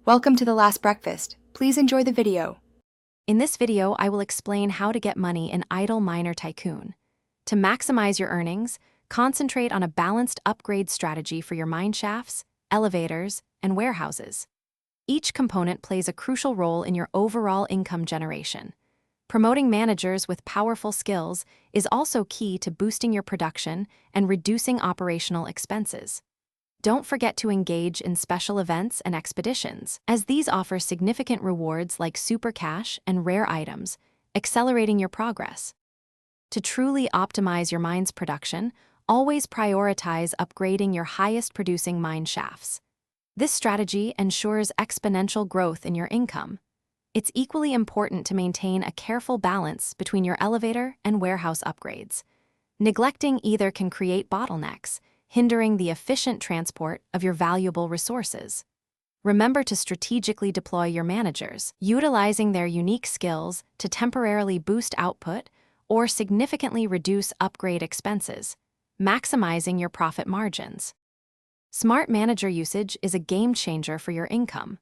Welcome to The Last Breakfast. Please enjoy the video. In this video, I will explain how to get money in Idle Miner Tycoon. To maximize your earnings, concentrate on a balanced upgrade strategy for your mine shafts, elevators, and warehouses. Each component plays a crucial role in your overall income generation. Promoting managers with powerful skills is also key to boosting your production and reducing operational expenses. Don't forget to engage in special events and expeditions, as these offer significant rewards like super cash and rare items, accelerating your progress. To truly optimize your mine's production, always prioritize upgrading your highest producing mine shafts. This strategy ensures exponential growth in your income. It's equally important to maintain a careful balance between your elevator and warehouse upgrades. Neglecting either can create bottlenecks, hindering the efficient transport of your valuable resources. Remember to strategically deploy your managers, utilizing their unique skills to temporarily boost output or significantly reduce upgrade expenses, maximizing your profit margins. Smart manager usage is a game changer for your income.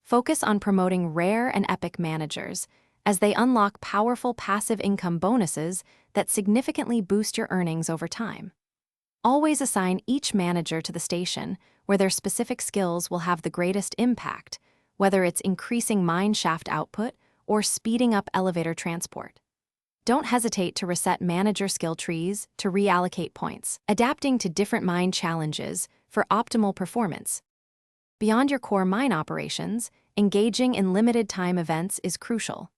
Focus on promoting rare and epic managers, as they unlock powerful passive income bonuses that significantly boost your earnings over time. Always assign each manager to the station where their specific skills will have the greatest impact, whether it's increasing mine shaft output or speeding up elevator transport. Don't hesitate to reset manager skill trees to reallocate points, adapting to different mine challenges for optimal performance. Beyond your core mine operations, engaging in limited-time events is crucial.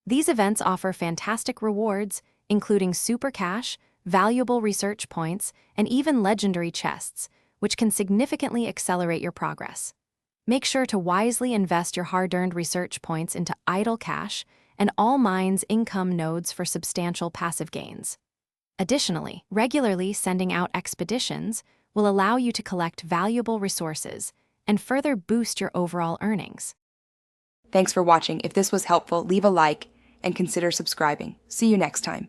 These events offer fantastic rewards, including super cash, valuable research points, and even legendary chests, which can significantly accelerate your progress. Make sure to wisely invest your hard-earned research points into idle cash and all mines' income nodes for substantial passive gains. Additionally, regularly sending out expeditions will allow you to collect valuable resources and further boost your overall earnings. Thanks for watching. If this was helpful, leave a like and consider subscribing. See you next time.